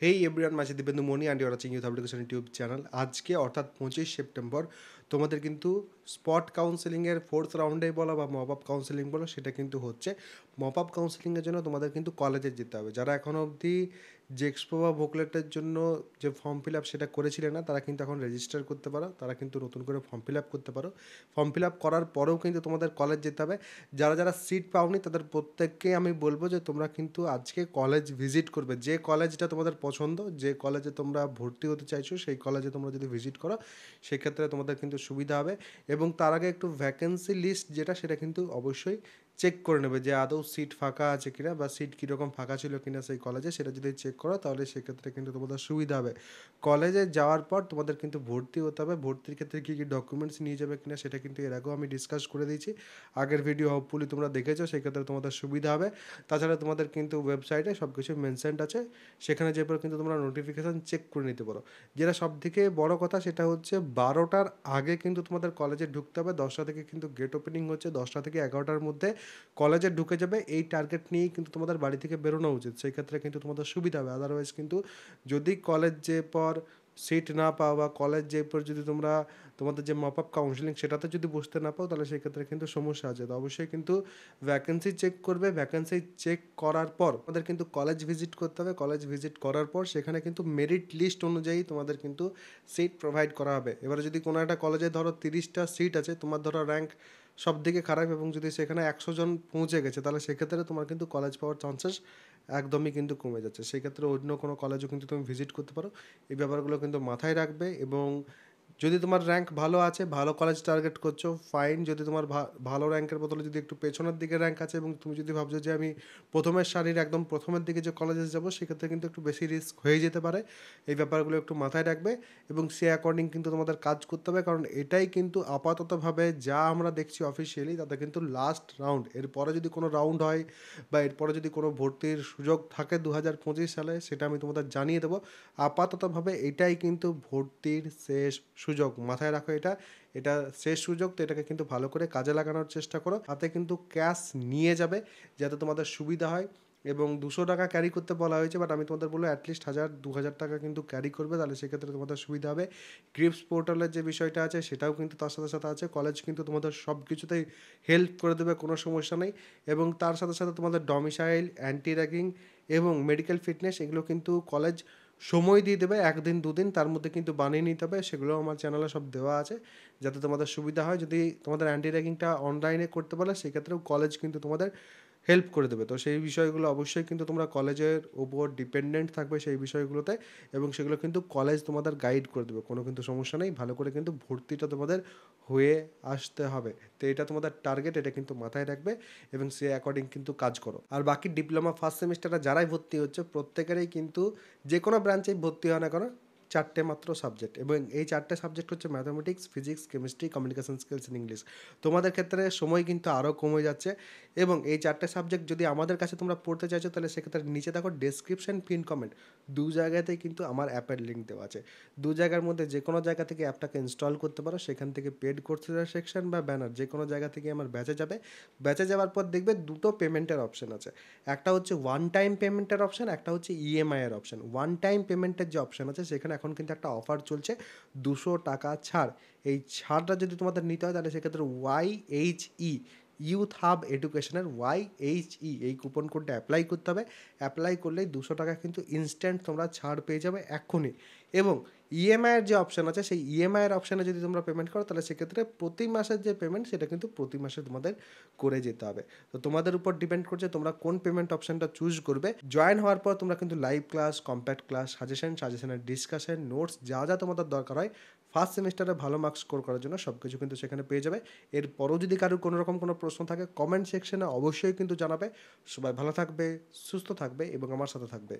Hey everyone, মাঝে Dibendu Moni and you're watching youth application YouTube channel. আজকে অর্থাৎ 25 সেপ্টেম্বর তোমাদের কিন্তু স্পট কাউন্সেলিংয়ের ফোর্থ রাউন্ডে বলো বা মপ আপ কাউন্সেলিং বলো, সেটা কিন্তু হচ্ছে। মপ আপ কাউন্সেলিংয়ের জন্য তোমাদের কিন্তু কলেজে যেতে হবে। যারা এখনও অবধি জেক্সপো বা ভোকলেটের জন্য যে ফর্ম ফিল আপ সেটা করেছিলে না, তারা কিন্তু এখন রেজিস্টার করতে পারো। তারা কিন্তু নতুন করে ফর্ম ফিল আপ করতে পারো। ফর্ম ফিল আপ করার পরেও কিন্তু তোমাদের কলেজ যেতে হবে। যারা যারা সিট পাওনি তাদের প্রত্যেককেই আমি বলবো যে তোমরা কিন্তু আজকে কলেজ ভিজিট করবে। যে কলেজটা তোমাদের পছন্দ, যে কলেজে তোমরা ভর্তি হতে চাইছো, সেই কলেজে তোমরা যদি ভিজিট করো সেক্ষেত্রে তোমাদের কিন্তু সুবিধা হবে। এবং তার আগে একটু ভ্যাকেন্সি লিস্ট যেটা, সেটা কিন্তু অবশ্যই চেক করে নেবে যে আদৌ সিট ফাঁকা আছে কিনা বা সিট কীরকম ফাঁকা ছিল কিনা সেই কলেজে, সেটা যদি চেক করো তাহলে সেক্ষেত্রে কিন্তু তোমাদের সুবিধা হবে। কলেজে যাওয়ার পর তোমাদের কিন্তু ভর্তি হতে হবে। ভর্তির ক্ষেত্রে কী কী ডকুমেন্টস নিয়ে যাবে কিনা সেটা কিন্তু এর আগেও আমি ডিসকাস করে দিয়েছি। আগের ভিডিও হোপফুলি তোমরা দেখেছো, সেক্ষেত্রে তোমাদের সুবিধা হবে। তাছাড়া তোমাদের কিন্তু ওয়েবসাইটে সব কিছু মেনশনড আছে, সেখানে যে পর কিন্তু তোমরা নোটিফিকেশান চেক করে নিতে পারো। যেটা সবথেকে বড় কথা সেটা হচ্ছে 12টার আগে কিন্তু তোমাদের কলেজে ঢুকতে হবে। 10টা থেকে কিন্তু গেট ওপেনিং হচ্ছে, 10টা থেকে 11টার মধ্যে কলেজে ঢুকে যাবে। এই টার্গেট নিয়েই কিন্তু তোমাদের বাড়ি থেকে বেরোনো উচিত, সেই ক্ষেত্রে কিন্তু তোমাদের সুবিধা হবে। আদারওয়াইজ কিন্তু যদি কলেজ যে পর সিট না পাও বা কলেজ যে পর যদি তোমরা তোমাদের যে মপ আপ কাউন্সিলিং সেটাতে যদি বসতে না পাও, তাহলে সেক্ষেত্রে কিন্তু সমস্যা আছে। তো অবশ্যই কিন্তু ভ্যাকেন্সি চেক করবে। ভ্যাকেন্সি চেক করার পর তোমাদের কিন্তু কলেজ ভিজিট করতে হবে। কলেজ ভিজিট করার পর সেখানে কিন্তু মেরিট লিস্ট অনুযায়ী তোমাদের কিন্তু সিট প্রোভাইড করা হবে। এবারে যদি কোনো একটা কলেজে ধরো 30টা সিট আছে, তোমার ধরো র্যাঙ্ক সব দিকে খারাপ এবং যদি সেখানে 100 জন পৌঁছে গেছে, তাহলে সেক্ষেত্রে তোমার কিন্তু কলেজ পাওয়ার চান্সেস একদমই কিন্তু কমে যাচ্ছে। সেক্ষেত্রে অন্য কোনো কলেজও কিন্তু তুমি ভিজিট করতে পারো। এই ব্যাপারগুলো কিন্তু মাথায় রাখবে। এবং যদি তোমার র্যাঙ্ক ভালো আছে, ভালো কলেজ টার্গেট করছো, ফাইন। যদি তোমার ভালো র্যাঙ্কের বদলে যদি একটু পেছনের দিকে র্যাঙ্ক আছে এবং তুমি যদি ভাবছো যে আমি প্রথমের সারির একদম প্রথমের দিকে যে কলেজে যাবো, সেক্ষেত্রে কিন্তু একটু বেশি রিস্ক হয়ে যেতে পারে। এই ব্যাপারগুলো একটু মাথায় রাখবে এবং সে অ্যাকর্ডিং কিন্তু তোমাদের কাজ করতে হবে। কারণ এটাই কিন্তু আপাততভাবে যা আমরা দেখছি অফিসিয়ালি, তাতে কিন্তু লাস্ট রাউন্ড। এরপরে যদি কোনো রাউন্ড হয় বা এরপরে যদি কোনো ভর্তির সুযোগ থাকে 2025 সালে, সেটা আমি তোমাদের জানিয়ে দেবো। আপাততভাবে এটাই কিন্তু ভর্তির শেষ সুযোগ, মাথায় রাখো এটা। এটা শেষ সুযোগ, তো এটাকে কিন্তু ভালো করে কাজে লাগানোর চেষ্টা করো। তাতে কিন্তু ক্যাশ নিয়ে যাবে যাতে তোমাদের সুবিধা হয়। এবং 200 টাকা ক্যারি করতে বলা হয়েছে, বাট আমি তোমাদের বলবো অ্যাটলিস্ট 1000-2000 টাকা কিন্তু ক্যারি করবে, তাহলে সেক্ষেত্রে তোমাদের সুবিধা হবে। গ্রিপস পোর্টালের যে বিষয়টা আছে সেটাও কিন্তু তার সাথে সাথে আছে। কলেজ কিন্তু তোমাদের সব কিছুতেই হেল্প করে দেবে, কোনো সমস্যা নেই। এবং তার সাথে সাথে তোমাদের ডমিসাইল, অ্যান্টি র্যাগিং এবং মেডিকেল ফিটনেস, এগুলো কিন্তু কলেজ সময় দিয়ে দেবে 1 দিন 2 দিন, তার মধ্যে কিন্তু বানিয়ে নিতে হবে। সেগুলো আমার চ্যানেলে সব দেওয়া আছে, যাতে তোমাদের সুবিধা হয়। যদি তোমাদের অ্যান্টি র্যাগিংটা অনলাইনে করতে পারলে, সেক্ষেত্রেও কলেজ কিন্তু তোমাদের হেল্প করে দেবে। তো সেই বিষয়গুলো অবশ্যই কিন্তু তোমরা কলেজের ওপর ডিপেন্ডেন্ট থাকবে সেই বিষয়গুলোতে, এবং সেগুলো কিন্তু কলেজ তোমাদের গাইড করে দেবে, কোনো কিন্তু সমস্যা নেই। ভালো করে কিন্তু ভর্তিটা তোমাদের হয়ে আসতে হবে। তো এটা তোমাদের টার্গেট, এটা কিন্তু মাথায় রাখবে এবং সে অ্যাকর্ডিং কিন্তু কাজ করো। আর বাকি ডিপ্লোমা ফার্স্ট সেমিস্টারে যারাই ভর্তি হচ্ছে, প্রত্যেকেরই কিন্তু যে কোনো ব্রাঞ্চেই ভর্তি হয় না কেন, 4টে মাত্র সাবজেক্ট, এবং এই 4টে সাবজেক্ট হচ্ছে mathematics, physics, chemistry, communication skills in English. তোমাদের ক্ষেত্রে সময় কিন্তু আরও কমে যাচ্ছে। এবং এই 4টে সাবজেক্ট যদি আমাদের কাছে তোমরা পড়তে চাইছো, তাহলে সেক্ষেত্রে নিচে দেখো ডেসক্রিপশন, পিন কমেন্ট, দু জায়গাতেই কিন্তু আমার অ্যাপের লিঙ্ক দেওয়া আছে। দু জায়গার মধ্যে যে কোনো জায়গা থেকে অ্যাপটাকে ইনস্টল করতে পারো। সেখান থেকে পেড কোর্সের সেকশন বা ব্যানার যে কোনো জায়গা থেকে আমার ব্যাচে যাবে। ব্যাচে যাওয়ার পর দেখবে দুটো পেমেন্টের অপশন আছে। একটা হচ্ছে ওয়ান টাইম পেমেন্টের অপশান, একটা হচ্ছে ইএমআই এর অপশান। ওয়ান টাইম পেমেন্টের যে অপশান আছে, সেখানে এখন কিন্তু একটা অফার চলছে, 200 টাকা ছাড়। এই ছাড়টা যদি তোমাদের নিতে হয়, তাহলে সেক্ষেত্রে YHE, ইউথ হাব এডুকেশনের YHE, এই কুপন কোডটা অ্যাপ্লাই করতে হবে। অ্যাপ্লাই করলেই 200 টাকা কিন্তু ইনস্ট্যান্ট তোমরা ছাড় পেয়ে যাবে এক্ষুনি। এবং ইএমআইয়ের যে অপশান আছে, সেই ইএমআইয়ের অপশানে যদি তোমরা পেমেন্ট করো, তাহলে সেক্ষেত্রে প্রতি মাসের যে পেমেন্ট, সেটা কিন্তু প্রতি মাসে তোমাদের করে যেতে হবে। তো তোমাদের উপর ডিপেন্ড করছে তোমরা কোন পেমেন্ট অপশানটা চুজ করবে। জয়েন হওয়ার পর তোমরা কিন্তু লাইভ ক্লাস, কম্প্যাক্ট ক্লাস, সাজেশনের ডিসকাশন, নোটস, যা যা তোমাদের দরকার হয় ফার্স্ট সেমিস্টারে ভালো মার্কস স্কোর করার জন্য, সব কিছু কিন্তু সেখানে পেয়ে যাবে। এরপরও যদি কারোর কোনো রকম কোনো প্রশ্ন থাকে, কমেন্ট সেকশনে অবশ্যই কিন্তু জানাবে। সবাই ভালো থাকবে, সুস্থ থাকবে এবং আমার সাথে থাকবে।